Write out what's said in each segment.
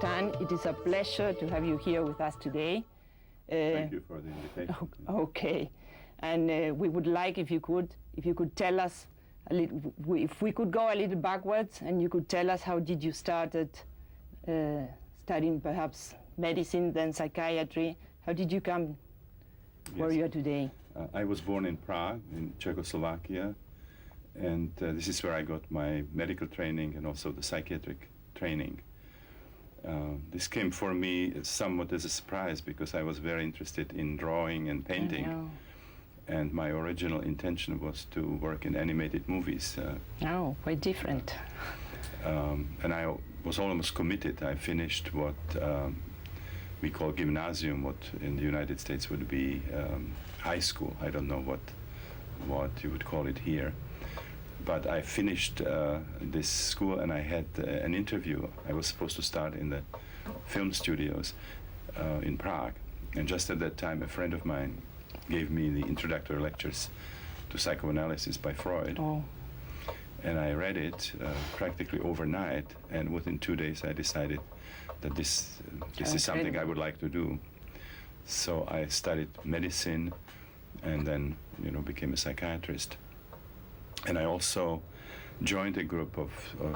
Stan, it is a pleasure to have you here with us today. Thank you for the invitation. Okay, and we would like if you could tell us a little, if we could go a little backwards, and you could tell us how did you started studying perhaps medicine, then psychiatry. How did you come where you are today? I was born in Prague, in Czechoslovakia, and this is where I got my medical training and also the psychiatric training. This came for me somewhat as a surprise because I was very interested in drawing and painting. And my original intention was to work in animated movies. Quite different. And I was almost committed. I finished what we call gymnasium, what in the United States would be high school. I don't know what you would call it here. But I finished this school and I had an interview. I was supposed to start in the film studios in Prague. And just at that time, a friend of mine gave me the introductory lectures to psychoanalysis by Freud. And I read it practically overnight, and within 2 days I decided that this is something I would like to do. So I studied medicine and then became a psychiatrist. And I also joined a group of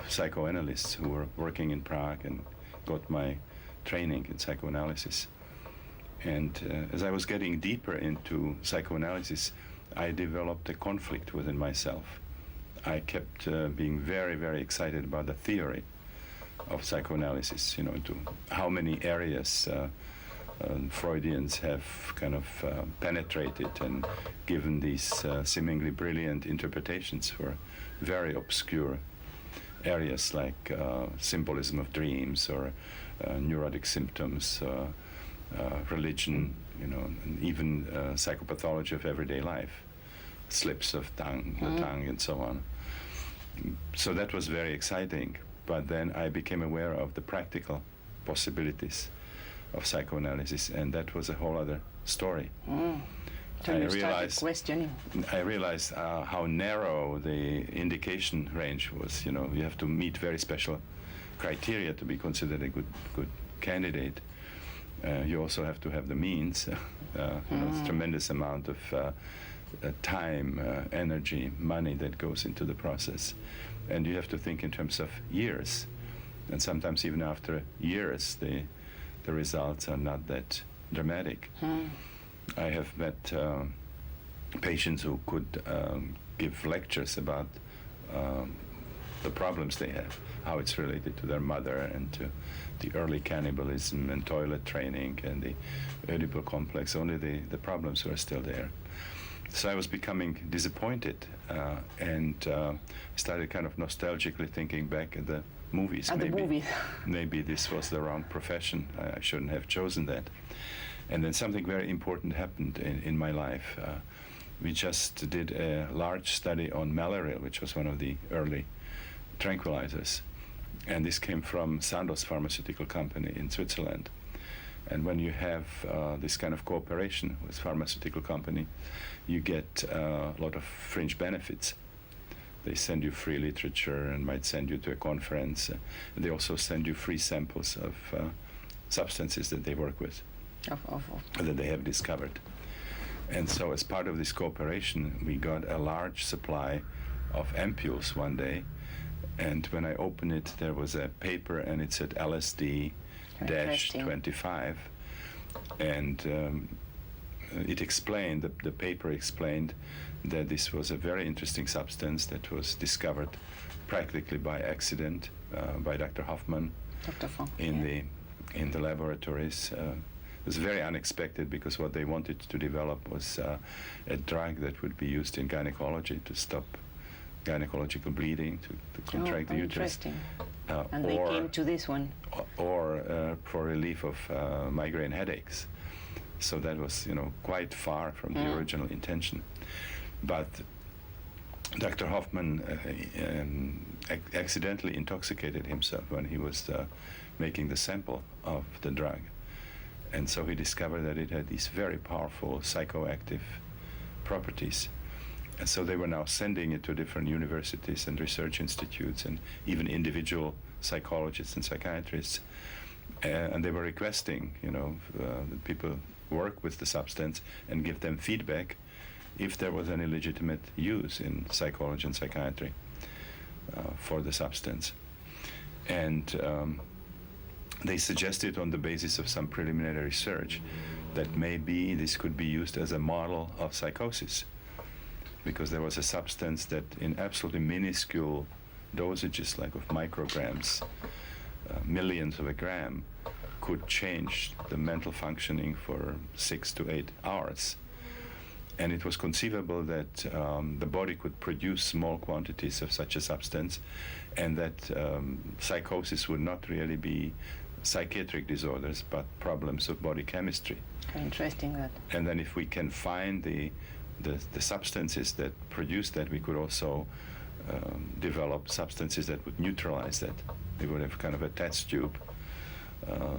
psychoanalysts who were working in Prague and got my training in psychoanalysis. And as I was getting deeper into psychoanalysis, I developed a conflict within myself. I kept being very, very excited about the theory of psychoanalysis, into how many areas Freudians have kind of penetrated and given these seemingly brilliant interpretations for very obscure areas like symbolism of dreams or neurotic symptoms, religion, and even psychopathology of everyday life, slips of the tongue and so on. So that was very exciting, but then I became aware of the practical possibilities of psychoanalysis, and that was a whole other story. So you started questioning. I realized how narrow the indication range was. You have to meet very special criteria to be considered a good candidate. You also have to have the means. It's a tremendous amount of time, energy, money that goes into the process. And you have to think in terms of years. And sometimes even after years, the results are not that dramatic. I have met patients who could give lectures about the problems they have, how it's related to their mother and to the early cannibalism and toilet training and the Oedipal complex. Only the problems were still there. So I was becoming disappointed and started kind of nostalgically thinking back at the movies. Maybe this was the wrong profession. I shouldn't have chosen that. And then something very important happened in my life. We just did a large study on malarial, which was one of the early tranquilizers. And this came from Sandoz pharmaceutical company in Switzerland. And when you have this kind of cooperation with pharmaceutical company, you get a lot of fringe benefits. They send you free literature and might send you to a conference. And they also send you free samples of substances that they work with, that they have discovered. And so as part of this cooperation, we got a large supply of ampules one day. And when I opened it, there was a paper and it said LSD-25. And it explained, the paper explained that this was a very interesting substance that was discovered practically by accident by Dr. Hoffman in the laboratories. It was very unexpected because what they wanted to develop was a drug that would be used in gynecology to stop gynecological bleeding, to contract the uterus. And they came to this one. Or for relief of migraine headaches. So that was, quite far from the original intention. But Dr. Hoffman accidentally intoxicated himself when he was making the sample of the drug. And so he discovered that it had these very powerful psychoactive properties. And so they were now sending it to different universities and research institutes and even individual psychologists and psychiatrists. And they were requesting, that people work with the substance and give them feedback if there was any legitimate use in psychology and psychiatry for the substance. And they suggested, on the basis of some preliminary research, that maybe this could be used as a model of psychosis, because there was a substance that in absolutely minuscule dosages, like of micrograms, millions of a gram, could change the mental functioning for 6 to 8 hours. And it was conceivable that the body could produce small quantities of such a substance, and that psychosis would not really be psychiatric disorders, but problems of body chemistry. Interesting that. And then if we can find the substances that produce that, we could also develop substances that would neutralize that. We would have kind of a test tube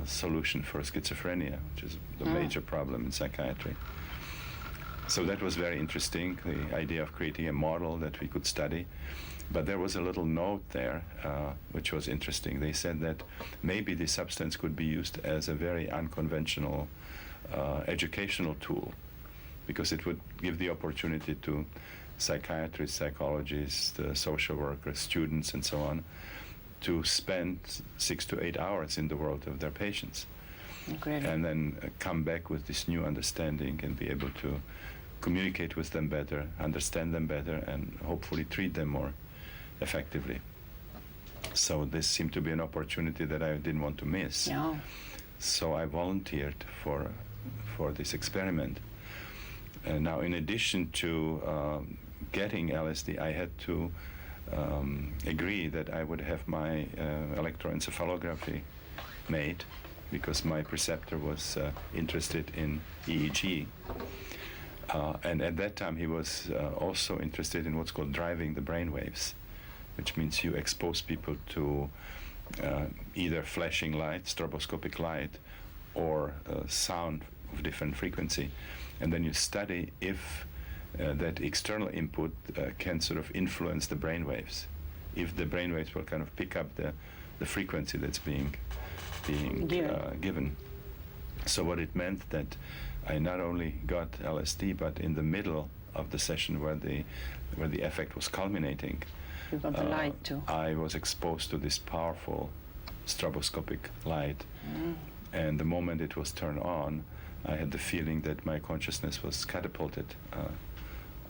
solution for schizophrenia, which is the major problem in psychiatry. So that was very interesting, the idea of creating a model that we could study. But there was a little note there, which was interesting. They said that maybe this substance could be used as a very unconventional educational tool, because it would give the opportunity to psychiatrists, psychologists, social workers, students, and so on, to spend 6 to 8 hours in the world of their patients. Great. And then come back with this new understanding and be able to communicate with them better, understand them better, and hopefully treat them more effectively. So this seemed to be an opportunity that I didn't want to miss. Yeah. So I volunteered for this experiment. And now, in addition to getting LSD, I had to agree that I would have my electroencephalography made, because my preceptor was interested in EEG. And at that time, he was also interested in what's called driving the brain waves, which means you expose people to either flashing light, stroboscopic light, or sound of different frequency. And then you study if that external input can sort of influence the brain waves, if the brain waves will kind of pick up the frequency that's being given. So what it meant that I not only got LSD, but in the middle of the session where the effect was culminating, you got the light too. I was exposed to this powerful stroboscopic light. And the moment it was turned on, I had the feeling that my consciousness was catapulted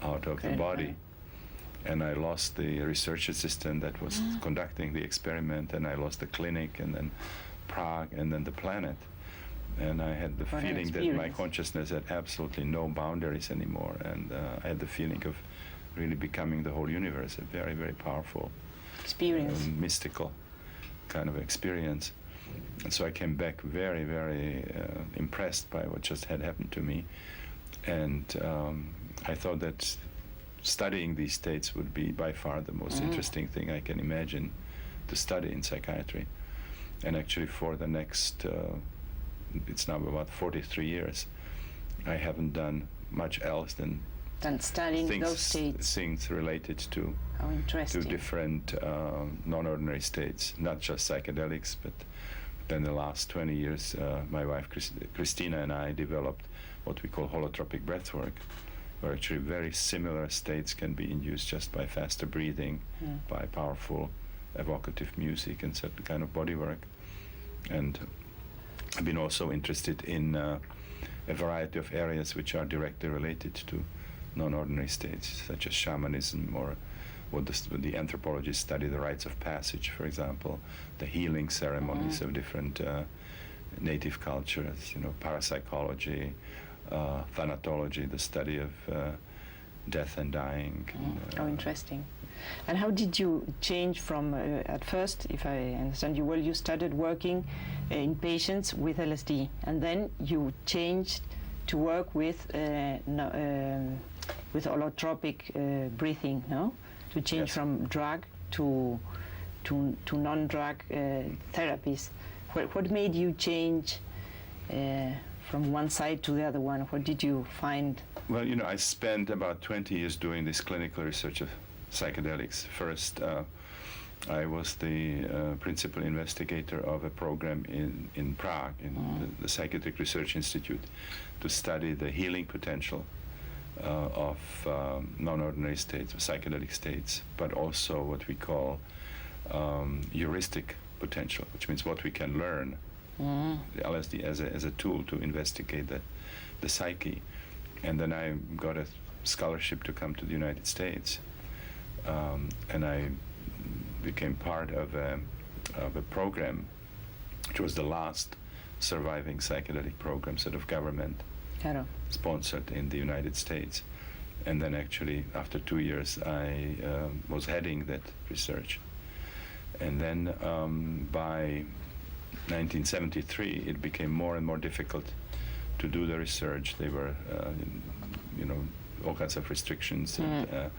out of the body. And I lost the research assistant that was conducting the experiment, and I lost the clinic, and then Prague, and then the planet. And I had the feeling that my consciousness had absolutely no boundaries anymore, and I had the feeling of really becoming the whole universe, a very, very powerful experience, mystical kind of experience. And so I came back very, very impressed by what just had happened to me. And I thought that studying these states would be by far the most interesting thing I can imagine to study in psychiatry. And actually for the next, it's now about 43 years, I haven't done much else than studying those states. Things related to different non-ordinary states, not just psychedelics, but then the last 20 years, my wife Christina and I developed what we call holotropic breathwork, where actually very similar states can be induced just by faster breathing, by powerful evocative music and certain kind of body work. And I've been also interested in a variety of areas which are directly related to non-ordinary states, such as shamanism, or what the anthropologists study, the rites of passage, for example, the healing ceremonies of different native cultures, parapsychology, thanatology, the study of death and dying. Interesting. And how did you change from, at first, if I understand you well, you started working in patients with LSD, and then you changed to work with holotropic breathing, no? To change from drug to non-drug therapies. What made you change from one side to the other one? What did you find? Well, I spent about 20 years doing this clinical research of psychedelics. First I was the principal investigator of a program in Prague, in the Psychiatric Research Institute, to study the healing potential of non-ordinary states, of psychedelic states, but also what we call heuristic potential, which means what we can learn, the LSD as a tool to investigate the psyche. And then I got a scholarship to come to the United States, and I became part of a program which was the last surviving psychedelic program, sort of government sponsored in the United States. And then actually after 2 years I was heading that research. And then by 1973 it became more and more difficult to do the research. There were all kinds of restrictions, and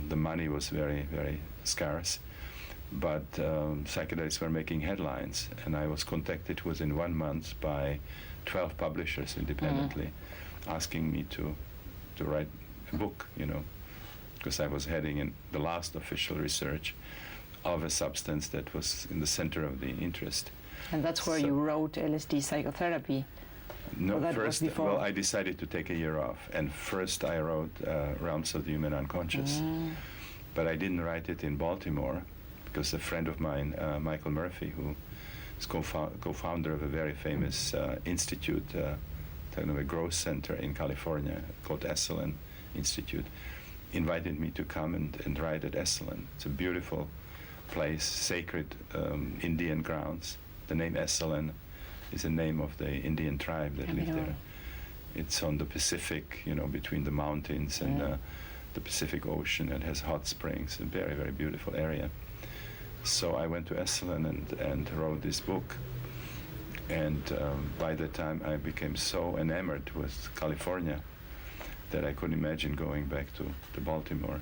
the money was very, very scarce. But psychedelics were making headlines, and I was contacted within 1 month by 12 publishers independently, asking me to write a book, because I was heading in the last official research of a substance that was in the center of the interest. And that's where you wrote LSD psychotherapy. No, first, well, I decided to take a year off, and first I wrote Realms of the Human Unconscious. But I didn't write it in Baltimore, because a friend of mine, Michael Murphy, who is co-founder of a very famous institute, kind of a growth center in California called Esalen Institute, invited me to come and write at Esalen. It's a beautiful place, sacred Indian grounds. The name Esalen is the name of the Indian tribe that lived there. It's on the Pacific, between the mountains and the Pacific Ocean. It has hot springs, a very, very beautiful area. So I went to Esalen and wrote this book. And by the time I became so enamored with California that I couldn't imagine going back to Baltimore.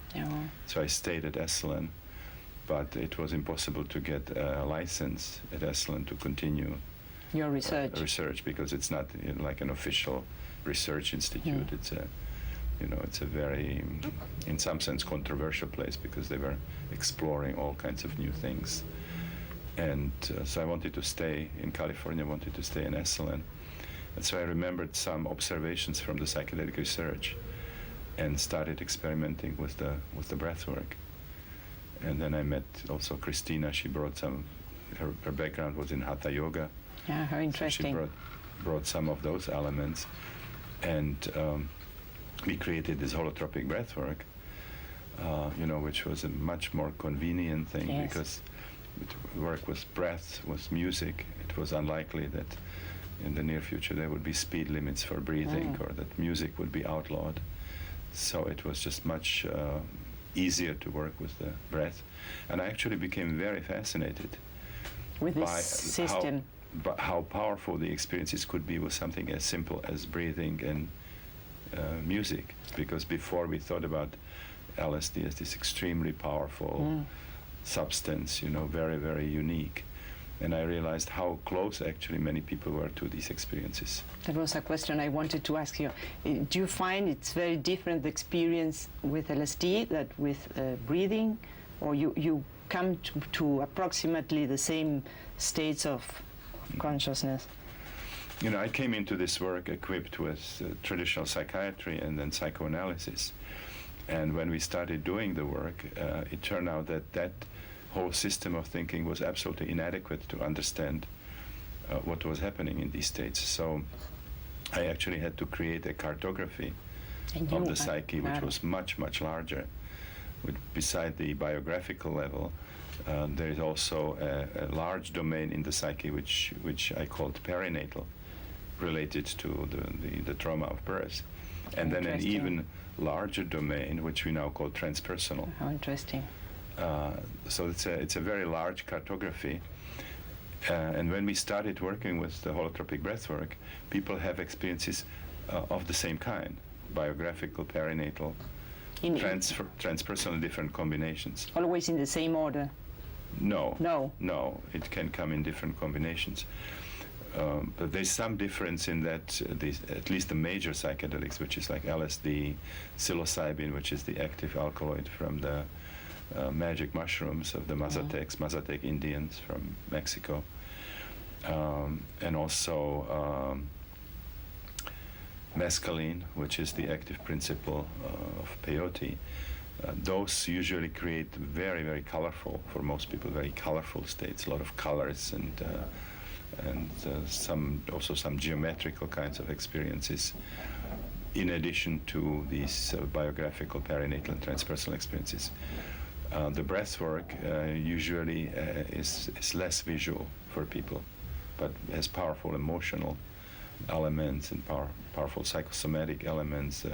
So I stayed at Esalen, but it was impossible to get a license at Esalen to continue your research, because it's not like an official research institute. It's a very, in some sense, controversial place, because they were exploring all kinds of new things. And so I wanted to stay in California, wanted to stay in Esalen. And so I remembered some observations from the psychedelic research and started experimenting with the breath work. And then I met also Christina. She brought her background was in Hatha Yoga. Yeah, how interesting. So she brought some of those elements, and we created this holotropic breathwork, which was a much more convenient thing, because it worked with breath, with music. It was unlikely that in the near future there would be speed limits for breathing, or that music would be outlawed. So it was just much easier to work with the breath. And I actually became very fascinated with this system. How powerful the experiences could be with something as simple as breathing and music, because before we thought about LSD as this extremely powerful substance, very, very unique. And I realized how close actually many people were to these experiences. That was a question I wanted to ask you. Do you find it's very different, the experience with LSD, that with breathing, or you come to approximately the same states of consciousness? I came into this work equipped with traditional psychiatry and then psychoanalysis. And when we started doing the work, it turned out that whole system of thinking was absolutely inadequate to understand what was happening in these states. So I actually had to create a cartography of the psyche, which was much, much larger. Beside the biographical level, there is also a large domain in the psyche which I called perinatal, related to the trauma of birth. And then an even larger domain, which we now call transpersonal. How interesting. So it's a very large cartography. And when we started working with the holotropic breathwork, people have experiences of the same kind: biographical, perinatal, transpersonal, different combinations. Always in the same order? No, it can come in different combinations. But there's some difference in that at least the major psychedelics, which is like LSD, psilocybin, which is the active alkaloid from the magic mushrooms of the Mazatec Indians from Mexico, and also mescaline, which is the active principle of peyote. Those usually create very, very colorful, for most people, very colorful states, a lot of colors and some geometrical kinds of experiences, in addition to these biographical, perinatal, and transpersonal experiences. The breath work usually is less visual for people, but has powerful emotional elements and powerful psychosomatic elements,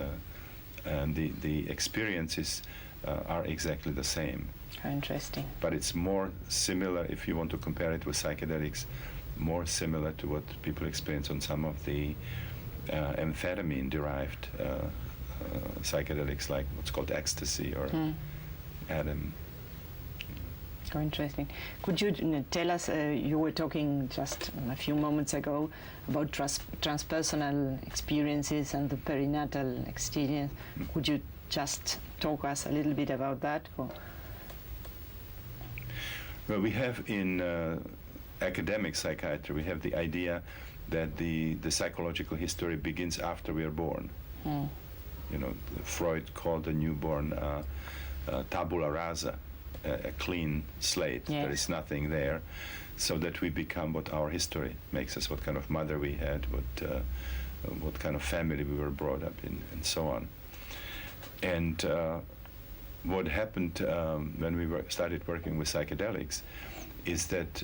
and the experiences are exactly the same. How interesting. But it's more similar, if you want to compare it with psychedelics, more similar to what people experience on some of the amphetamine-derived psychedelics, like what's called ecstasy or Adam. How interesting. Could you tell us, you were talking just a few moments ago about transpersonal experiences and the perinatal experience. Could you just talk us a little bit about that? Well, we have in academic psychiatry, we have the idea that the psychological history begins after we are born. You know, Freud called the newborn tabula rasa, a clean slate. Yes. There is nothing there, so that we become what our history makes us, what kind of mother we had, what kind of family we were brought up in, and so on. And what happened when we started working with psychedelics is that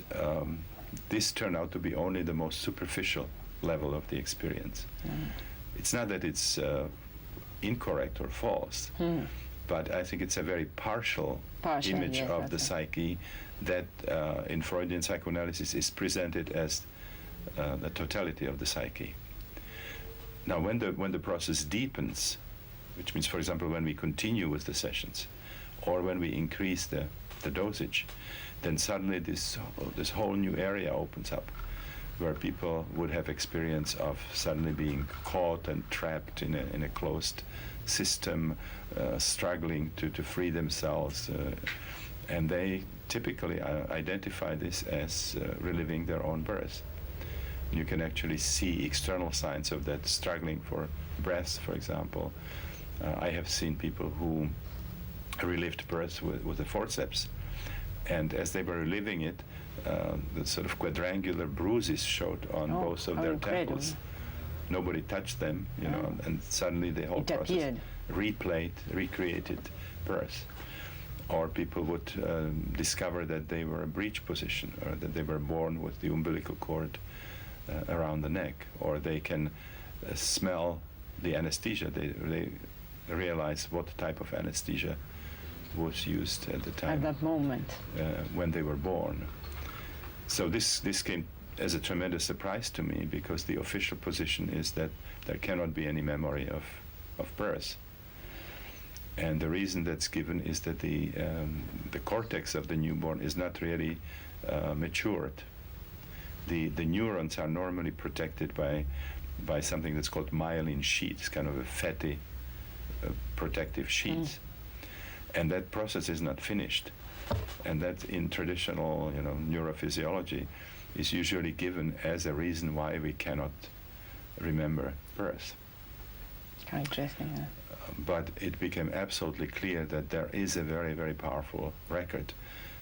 this turned out to be only the most superficial level of the experience. It's not that it's incorrect or false, but I think it's a very partial image of the psyche that in Freudian psychoanalysis is presented as the totality of the psyche. Now, when the process deepens, which means, for example, when we continue with the sessions, or when we increase the dosage, then suddenly this whole new area opens up, where people would have experience of suddenly being caught and trapped in a closed system, struggling to free themselves, and they typically identify this as reliving their own birth. You can actually see external signs of that, struggling for breath, for example. I have seen people who relived birth with a forceps, and as they were reliving it, the sort of quadrangular bruises showed on both of their temples. Nobody touched them, you know, and suddenly the whole process recreated birth. Or people would discover that they were a breech position, or that they were born with the umbilical cord around the neck, or they can smell the anesthesia. They realize what type of anesthesia was used at the time. At that moment. When they were born. So this came as a tremendous surprise to me, because the official position is that there cannot be any memory of birth. And the reason that's given is that the cortex of the newborn is not really matured. The neurons are normally protected by something that's called myelin sheaths, kind of a fatty protective sheath. And that process is not finished. And that, in traditional, neurophysiology, is usually given as a reason why we cannot remember birth. How interesting. Yeah. But it became absolutely clear that there is a very, very powerful record.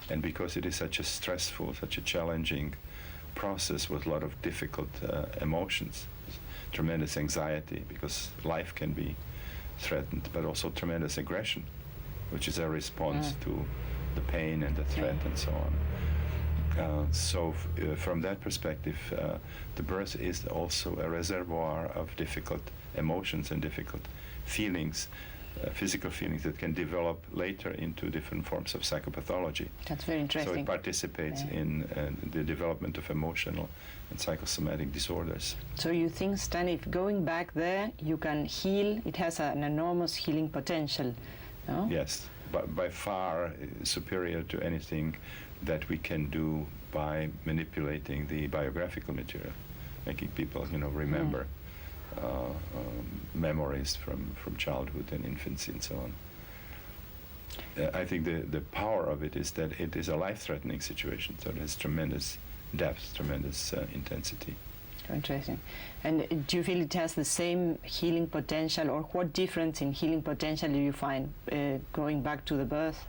And because it is such a stressful, such a challenging process with a lot of difficult emotions, tremendous anxiety, because life can be threatened, but also tremendous aggression, which is a response to the pain and the threat and so on. From that perspective, the birth is also a reservoir of difficult emotions and difficult feelings, physical feelings that can develop later into different forms of psychopathology. That's very interesting. So it participates in the development of emotional and psychosomatic disorders. So you think, Stan, if going back there, you can heal, it has an enormous healing potential, no? Yes, but by far superior to anything that we can do by manipulating the biographical material, making people, remember memories from childhood and infancy and so on. I think the power of it is that it is a life-threatening situation, so it has tremendous depth, tremendous intensity. Interesting. And do you feel it has the same healing potential, or what difference in healing potential do you find going back to the birth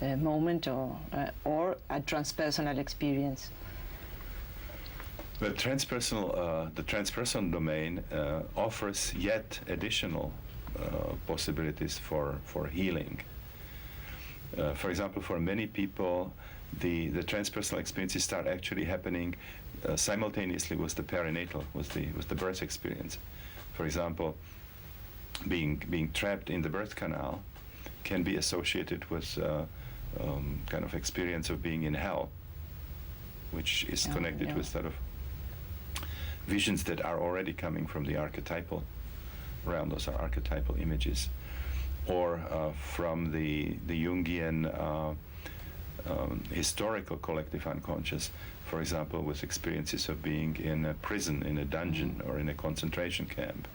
moment or a transpersonal experience? The transpersonal domain offers yet additional possibilities for healing. For example, for many people, the transpersonal experiences start actually happening simultaneously with the perinatal, with the birth experience. For example, being trapped in the birth canal can be associated with kind of experience of being in hell, which is connected with sort of visions that are already coming from the archetypal realm. Those are archetypal images, or from the Jungian historical collective unconscious, for example, with experiences of being in a prison, in a dungeon, or in a concentration camp,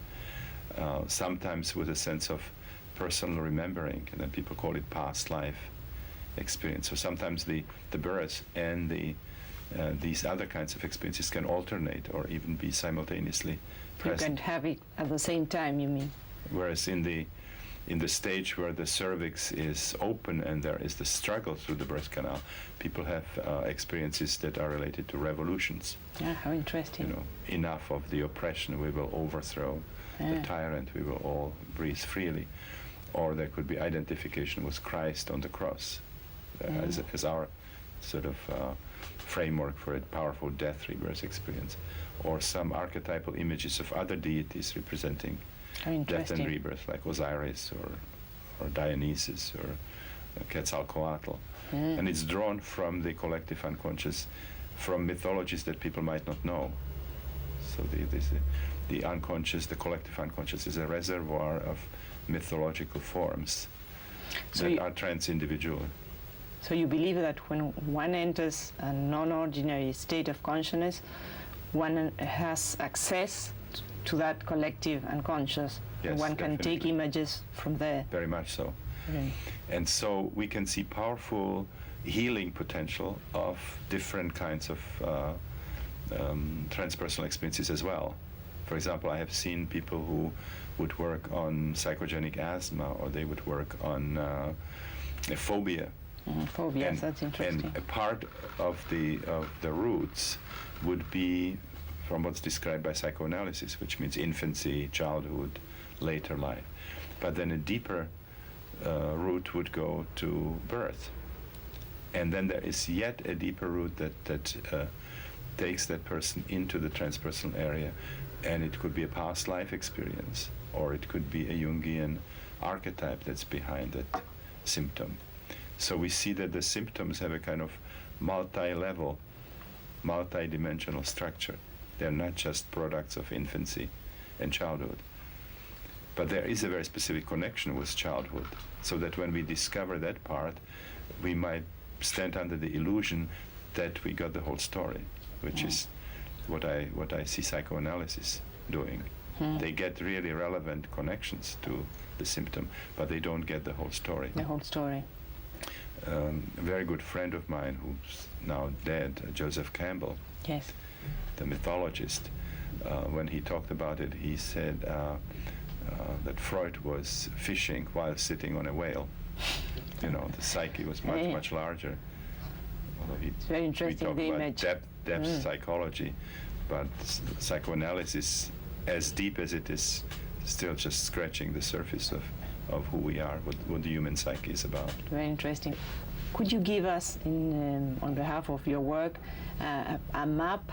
sometimes with a sense of personal remembering, and then people call it past life experience. So sometimes the birth and these other kinds of experiences can alternate or even be simultaneously present. You can have it at the same time, you mean? Whereas in the stage where the cervix is open and there is the struggle through the birth canal, people have experiences that are related to revolutions. Yeah, how interesting. You know, enough of the oppression, we will overthrow the tyrant, we will all breathe freely. Or there could be identification with Christ on the cross as our sort of framework for a powerful death rebirth experience, or some archetypal images of other deities representing death and rebirth, like Osiris or Dionysus or Quetzalcoatl. And it's drawn from the collective unconscious, from mythologies that people might not know. So the unconscious, the collective unconscious, is a reservoir of mythological forms that are trans-individual. So you believe that when one enters a non-ordinary state of consciousness, one has access to that collective unconscious. Yes, one can take images from there. Very much so. And so we can see powerful healing potential of different kinds of transpersonal experiences as well. For example, I have seen people who would work on psychogenic asthma, or they would work on phobia. Phobias, that's interesting. And a part of the roots would be from what's described by psychoanalysis, which means infancy, childhood, later life. But then a deeper root would go to birth. And then there is yet a deeper root that takes that person into the transpersonal area, and it could be a past life experience, or it could be a Jungian archetype that's behind that symptom. So we see that the symptoms have a kind of multi-level, multi-dimensional structure. They're not just products of infancy and childhood. But there is a very specific connection with childhood, so that when we discover that part, we might stand under the illusion that we got the whole story, which is what I see psychoanalysis doing. They get really relevant connections to the symptom, but they don't get the whole story. The whole story. A very good friend of mine who's now dead, Joseph Campbell, yes, the mythologist, when he talked about it, he said that Freud was fishing while sitting on a whale. You know, the psyche was much larger. Although it's very interesting, we talk the about image. Depth psychology, but psychoanalysis, as deep as it is, still just scratching the surface of who we are, what the human psyche is about. Very interesting. Could you give us, on behalf of your work, a map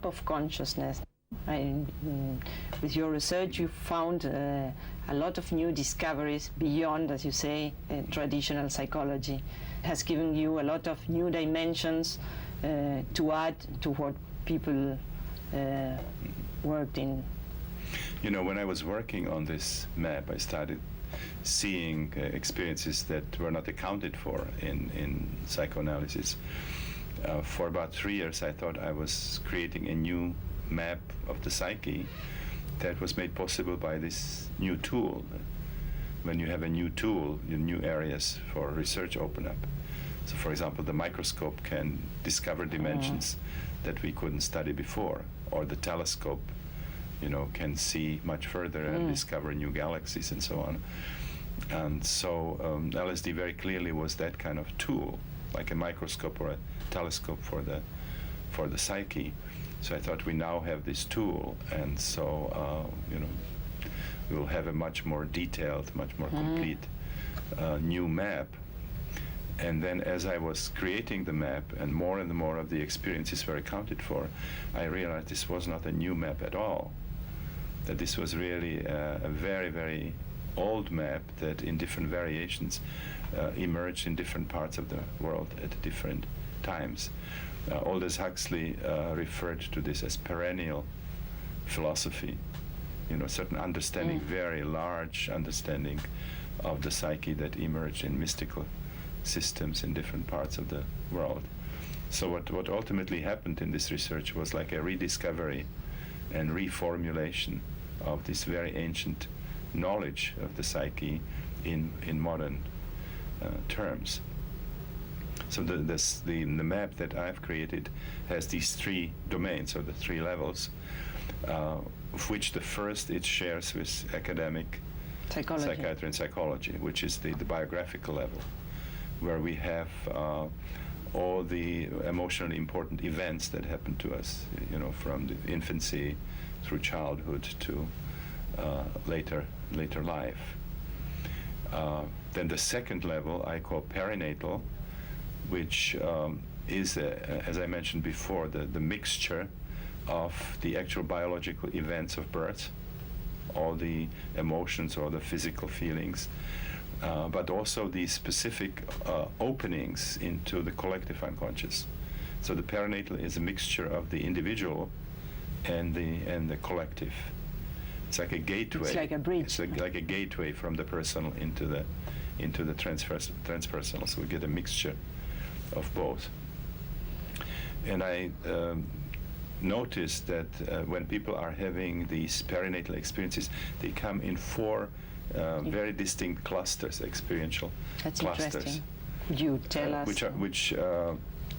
of consciousness? With your research, you found a lot of new discoveries beyond, as you say, traditional psychology. It has given you a lot of new dimensions to add to what people worked in. You know, when I was working on this map, I started seeing experiences that were not accounted for in psychoanalysis. For about 3 years, I thought I was creating a new map of the psyche that was made possible by this new tool, when you have a new tool, new areas for research open up. So, for example, the microscope can discover dimensions that we couldn't study before, or the telescope, can see much further and discover new galaxies and so on. And so LSD very clearly was that kind of tool, like a microscope or a telescope for the psyche. So I thought we now have this tool, and so we will have a much more detailed, much more complete new map. And then as I was creating the map and more of the experiences were accounted for, I realized this was not a new map at all, that this was really a very, very old map that in different variations emerged in different parts of the world at different times. Aldous Huxley referred to this as perennial philosophy, certain understanding, very large understanding of the psyche that emerged in mystical systems in different parts of the world. So what ultimately happened in this research was like a rediscovery and reformulation of this very ancient knowledge of the psyche in modern terms. So the map that I've created has these three domains, or the three levels, of which the first it shares with academic psychiatry and psychology, which is the biographical level, where we have all the emotionally important events that happen to us, from the infancy through childhood to later life. Then the second level I call perinatal, which is, as I mentioned before, the mixture of the actual biological events of birth, all the emotions or the physical feelings, but also the specific openings into the collective unconscious. So the perinatal is a mixture of the individual and the collective. It's like a gateway. It's like a bridge. It's like a gateway from the personal into the transpersonal. So we get a mixture of both. And I noticed that when people are having these perinatal experiences, they come in four very distinct clusters, experiential That's clusters. Interesting. Could you tell us? Which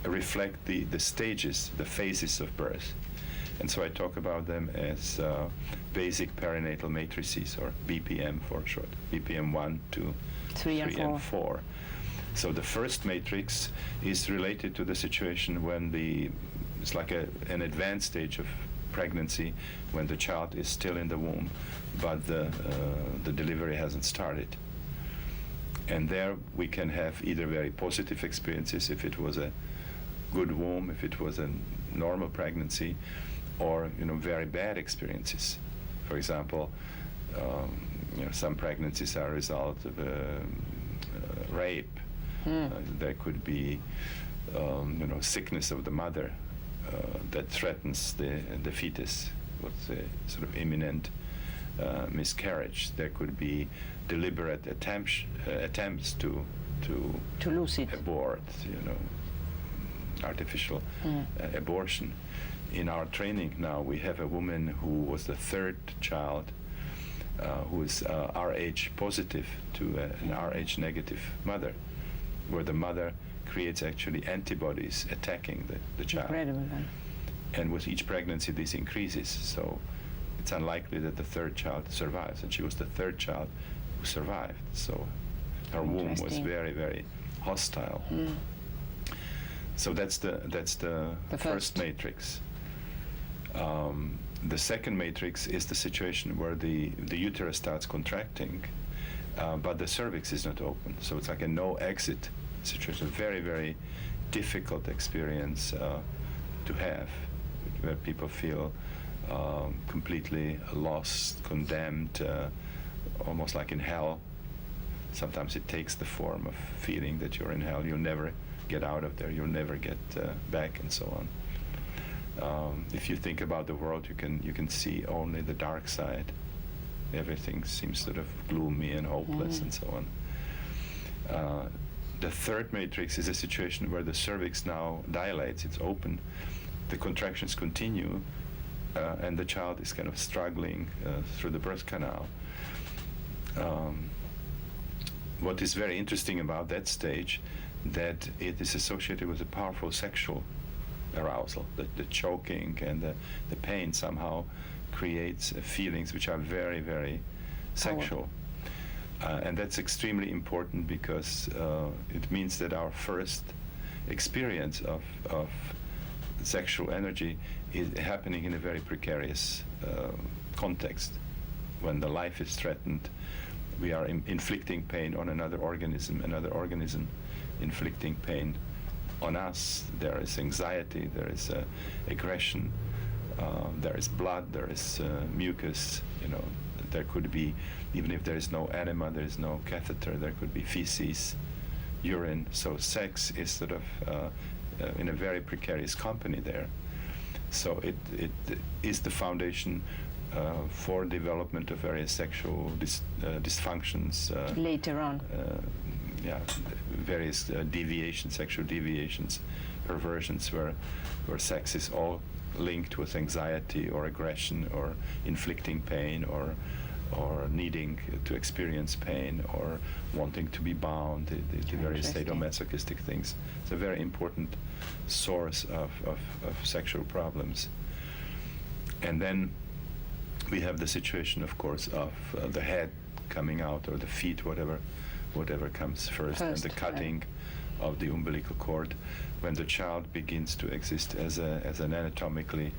reflect the stages, the phases of birth. And so I talk about them as basic perinatal matrices, or BPM for short. BPM 1, 2, 3 and 4. So the first matrix is related to the situation when it's like an advanced stage of pregnancy, when the child is still in the womb, but the delivery hasn't started. And there we can have either very positive experiences, if it was a good womb, if it was a normal pregnancy, or very bad experiences. For example, some pregnancies are a result of rape. There could be sickness of the mother that threatens the fetus with a sort of imminent miscarriage. There could be deliberate attempts to lose it, abort, artificial abortion. In our training now, we have a woman who was the third child who is Rh positive to an Rh negative mother, where the mother creates actually antibodies attacking the child. Incredible. And with each pregnancy, this increases. So it's unlikely that the third child survives. And she was the third child who survived. So her womb was very, very hostile. So that's the first matrix. The second matrix is the situation where the uterus starts contracting, but the cervix is not open. So it's like a no exit situation, very, very difficult experience to have, where people feel completely lost, condemned, almost like in hell. Sometimes it takes the form of feeling that you're in hell. You'll never get out of there. You'll never get back, and so on. If you think about the world, you can see only the dark side. Everything seems sort of gloomy and hopeless, and so on. The third matrix is a situation where the cervix now dilates, it's open, the contractions continue, and the child is kind of struggling through the birth canal. what is very interesting about that stage, that it is associated with a powerful sexual arousal. The choking and the pain somehow creates feelings which are very, very sexual. And that's extremely important because it means that our first experience of sexual energy is happening in a very precarious context. When the life is threatened, we are inflicting pain on another organism inflicting pain on us. There is anxiety, there is aggression, there is blood, there is mucus, there could be, even if there is no enema, there is no catheter, there could be feces, urine. So sex is sort of in a very precarious company there. So it is the foundation for development of various sexual dysfunctions. Later on. Various deviations, sexual deviations, perversions, where sex is all linked with anxiety or aggression or inflicting pain or needing to experience pain or wanting to be bound, the various sadomasochistic things. It's a very important source of sexual problems. And then we have the situation, of course, of the head coming out, or the feet, whatever comes first, and the cutting of the umbilical cord, when the child begins to exist as an anatomically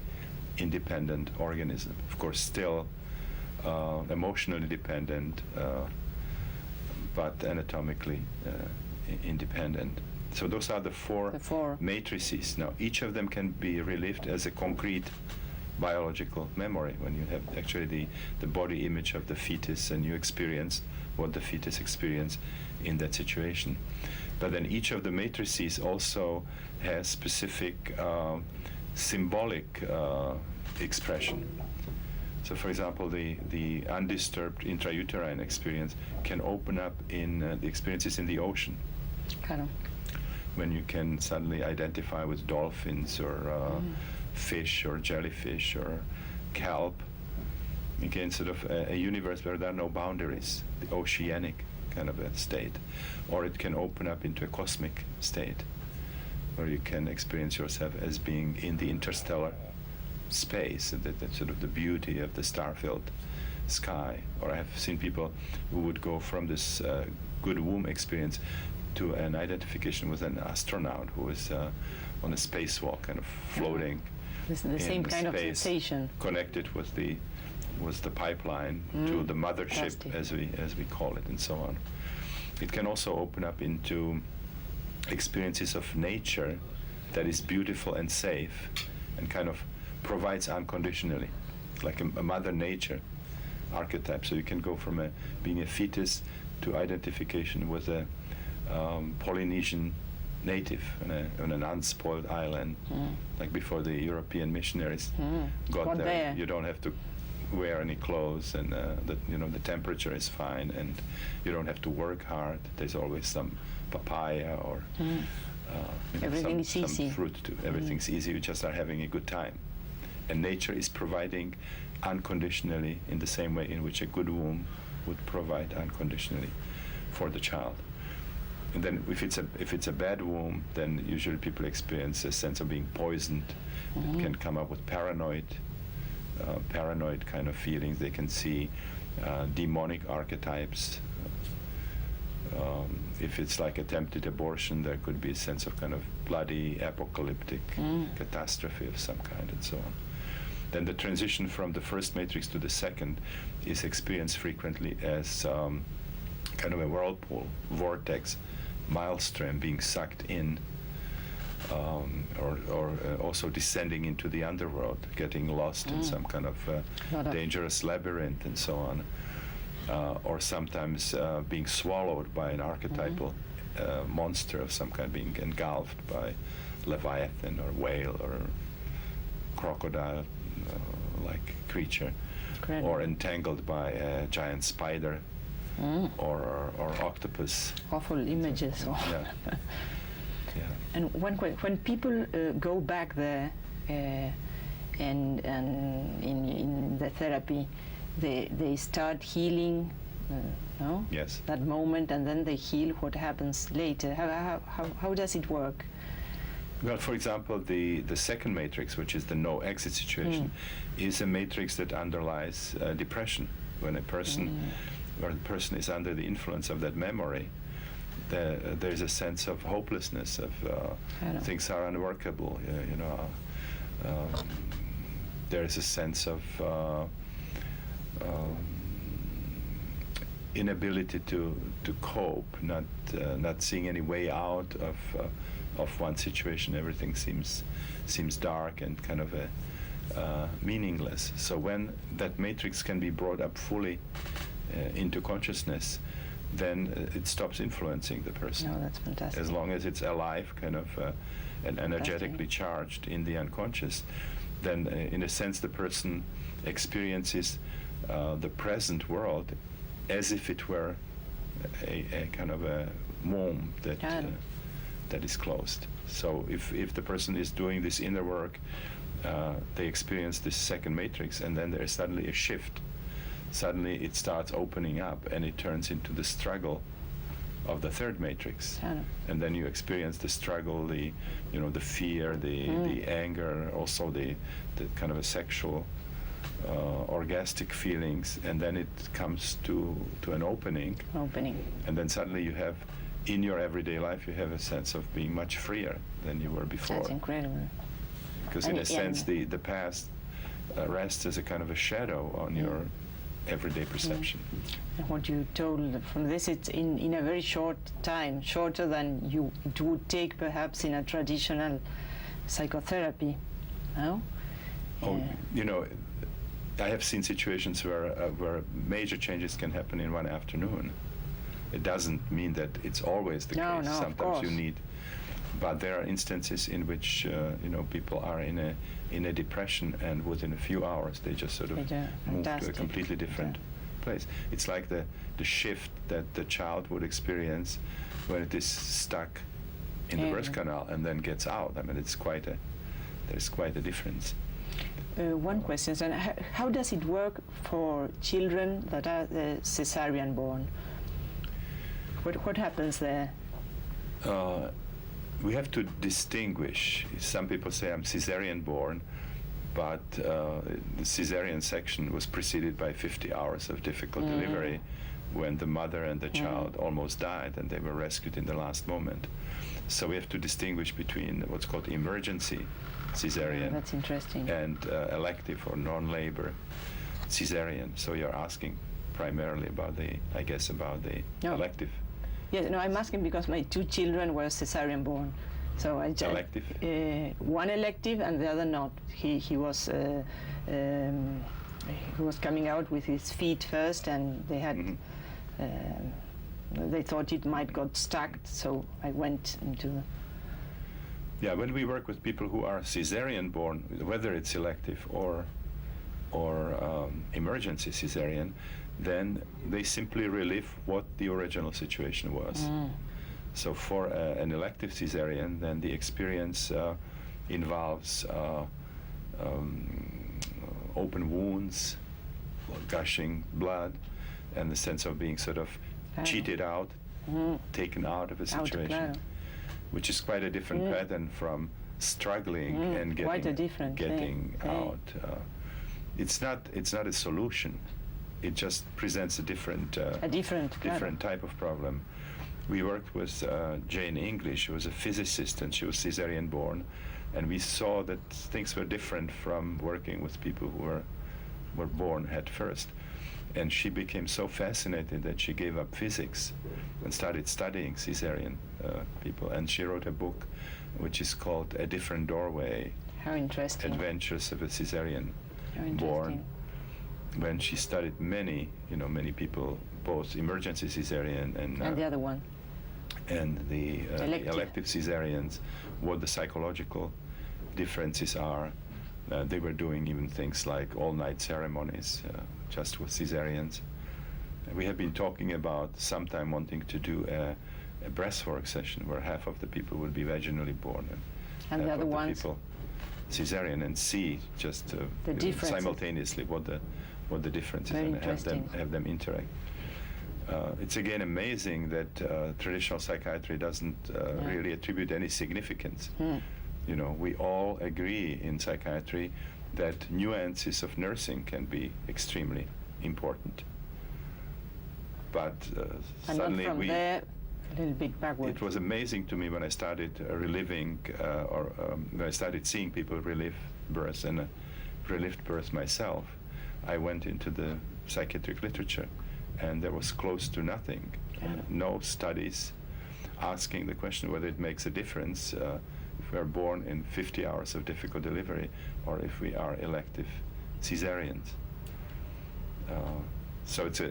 independent organism. Of course, still emotionally dependent, but anatomically independent. So those are the four matrices. Now, each of them can be relived as a concrete biological memory, when you have actually the body image of the fetus and you experience what the fetus experienced in that situation. But then each of the matrices also has specific symbolic expression. So, for example, the undisturbed intrauterine experience can open up in the experiences in the ocean. Kind of. When you can suddenly identify with dolphins or fish or jellyfish or kelp. Again, sort of a universe where there are no boundaries, the oceanic kind of a state. Or it can open up into a cosmic state, where you can experience yourself as being in the interstellar space, and that's sort of the beauty of the star-filled sky. Or I have seen people who would go from this good womb experience to an identification with an astronaut who is on a spacewalk, kind of floating. The same kind of sensation. Connected with the pipeline to the mothership, as we call it, and so on. It can also open up into experiences of nature that is beautiful and safe, and kind of provides unconditionally, like a mother nature archetype. So you can go from being a fetus to identification with a Polynesian native on an unspoiled island, like before the European missionaries got there. You don't have to wear any clothes, and the temperature is fine, and you don't have to work hard. There's always some papaya or everything is easy. Some fruit too. Everything's easy. You just are having a good time, and nature is providing unconditionally in the same way in which a good womb would provide unconditionally for the child. And then if it's a bad womb, then usually people experience a sense of being poisoned. It can come up with paranoid kind of feelings. They can see demonic archetypes. If it's like attempted abortion, there could be a sense of kind of bloody, apocalyptic catastrophe of some kind, and so on. Then the transition from the first matrix to the second is experienced frequently as kind of a whirlpool, vortex, maelstrom, being sucked in, or also descending into the underworld, getting lost in some kind of dangerous labyrinth, and so on. Or sometimes being swallowed by an archetypal monster of some kind, being engulfed by leviathan or whale or crocodile like creature. Incredible. Or entangled by a giant spider or octopus. Awful images. Yeah. And when people go back there and in the therapy, they start healing no? Yes. That moment, and then they heal. What happens later? How does it work? Well, for example, the second matrix, which is the no exit situation, is a matrix that underlies depression. When a person or the person is under the influence of that memory, there's a sense of hopelessness, of things are unworkable. There is a sense of inability to cope, not seeing any way out of one situation. Everything seems dark and kind of meaningless. So when that matrix can be brought up fully into consciousness, then it stops influencing the person. No, that's fantastic. As long as it's alive, kind of and energetically charged in the unconscious, then in a sense the person experiences the present world as if it were a kind of a womb that is closed. So if the person is doing this inner work, they experience this second matrix, and then there's suddenly a shift. Suddenly it starts opening up, and it turns into the struggle of the third matrix. And then you experience the struggle, the fear, the anger, also the kind of a sexual orgastic feelings, and then it comes to an opening. And then suddenly you have, in your everyday life, you have a sense of being much freer than you were before. That's incredible. Because in a sense, the past rests as a kind of a shadow on your everyday perception. And what you told from this, it's in a very short time, shorter than it would take perhaps in a traditional psychotherapy. No? Oh, I have seen situations where major changes can happen in one afternoon. It doesn't mean that it's always the case. No, sometimes you need, but there are instances in which people are in a depression, and within a few hours they just sort of move to a completely different place. It's like the shift that the child would experience when it is stuck in the birth canal and then gets out. I mean, there's quite a difference. One question, and how does it work for children that are cesarean born? What happens there? We have to distinguish. Some people say I'm cesarean born, but the cesarean section was preceded by 50 hours of difficult delivery, when the mother and the child almost died and they were rescued in the last moment. So we have to distinguish between what's called emergency cesarean that's interesting. and elective or non-labor cesarean. So you're asking primarily about the elective. Yes, no, I'm asking because my two children were cesarean born. So I just elective? One elective and the other not. He was coming out with his feet first, and they had they thought it might got stuck. So I went into. Yeah, when we work with people who are cesarean born, whether it's elective or emergency cesarean, then they simply relive what the original situation was. So for an elective cesarean, then the experience involves open wounds, gushing blood, and the sense of being sort of cheated out, taken out of a situation, which is quite a different pattern from struggling and getting out. It's not a solution. It just presents a different type of problem. We worked with Jane English, who was a physicist, and she was cesarean born, and we saw that things were different from working with people who were born head first. And she became so fascinated that she gave up physics and started studying cesarean people. And she wrote a book which is called A Different Doorway. How interesting. Adventures of a Cesarean Born. When she studied many people, both emergency cesarean and the other one. And the elective cesareans, what the psychological differences are. They were doing even things like all-night ceremonies just with cesareans. We have been talking about sometime wanting to do a breathwork session where half of the people would be vaginally born and the half other of the ones people cesarean, and see just the simultaneously what the difference is, and have them interact. it's again amazing that traditional psychiatry doesn't really attribute any significance. You know, we all agree in psychiatry that nuances of nursing can be extremely important. But and suddenly from there, a little bit backward. it was amazing to me when I started reliving, when I started seeing people relive births and relived births myself. I went into the psychiatric literature, and there was close to nothing. No studies asking the question whether it makes a difference if we are born in 50 hours of difficult delivery or if we are elective cesareans. So it's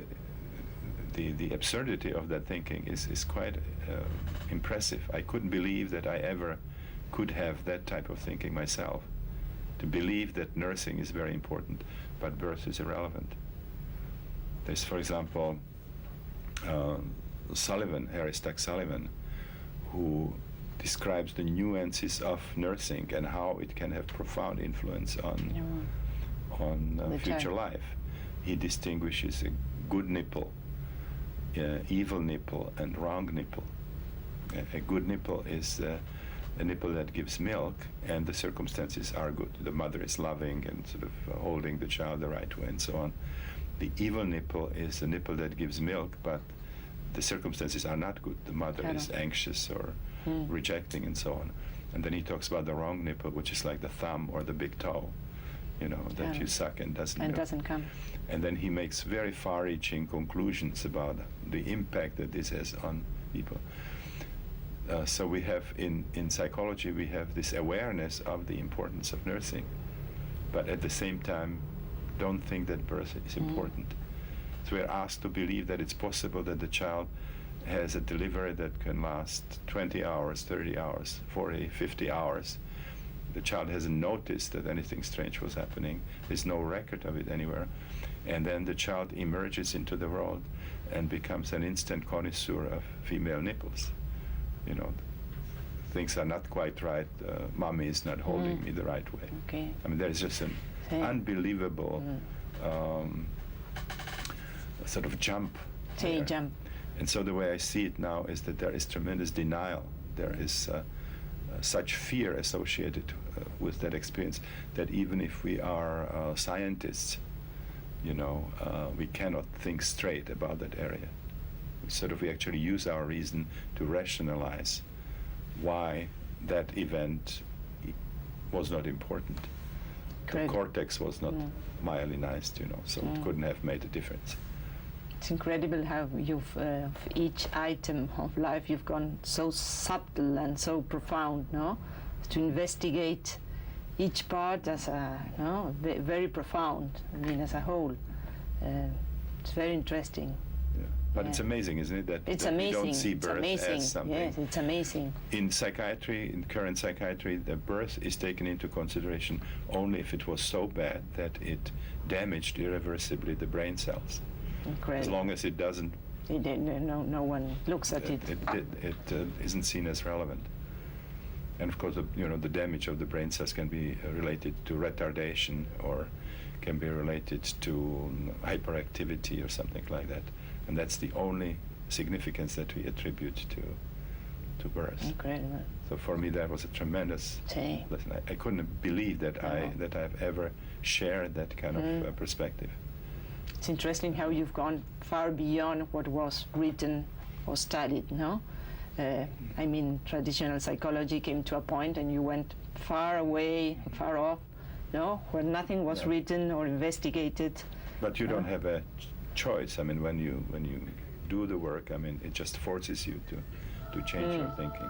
the absurdity of that thinking is quite impressive. I couldn't believe that I ever could have that type of thinking myself, to believe that nursing is very important, but birth is irrelevant. There's, for example, Harry Stack Sullivan, who describes the nuances of nursing and how it can have profound influence on future life. He distinguishes a good nipple, evil nipple, and wrong nipple. A good nipple is a nipple that gives milk, and the circumstances are good. The mother is loving and sort of holding the child the right way and so on. The evil nipple is a nipple that gives milk, but the circumstances are not good. The mother is anxious or rejecting and so on. And then he talks about the wrong nipple, which is like the thumb or the big toe, you know, that you suck and doesn't come. And then he makes very far-reaching conclusions about the impact that this has on people. So we have, in psychology, we have this awareness of the importance of nursing, but at the same time, don't think that birth is important. So we're asked to believe that it's possible that the child has a delivery that can last 20 hours, 30 hours, 40, 50 hours. The child hasn't noticed that anything strange was happening. There's no record of it anywhere. And then the child emerges into the world and becomes an instant connoisseur of female nipples. You know, things are not quite right. Mommy is not holding me the right way. Okay. I mean, there's just an unbelievable sort of jump. Jump. And so the way I see it now is that there is tremendous denial. There is such fear associated with that experience that even if we are scientists, you know, we cannot think straight about that area. We actually use our reason to rationalize why that event was not important. The cortex was not myelinized, you know, so it couldn't have made a difference. It's incredible how you've, each item of life, you've gone so subtle and so profound, no? To investigate each part as a, no, very profound, I mean, as a whole. It's very interesting. Yeah. But it's amazing, isn't it, that, it's that amazing. we don't see birth as something. Yes, it's amazing. In psychiatry, in current psychiatry, the birth is taken into consideration only if it was so bad that it damaged irreversibly the brain cells. Incredible. As long as it doesn't, no one looks at it. It isn't seen as relevant. And of course, the damage of the brain cells can be related to retardation or can be related to hyperactivity or something like that. And that's the only significance that we attribute to birth. Incredible. So for me, that was a tremendous lesson. I couldn't believe that I've ever shared that kind of perspective. It's interesting how you've gone far beyond what was written or studied, no? I mean, traditional psychology came to a point and you went far away, far off, no? Where nothing was written or investigated. But you don't have a choice. I mean, when you do the work, I mean, it just forces you to change your thinking.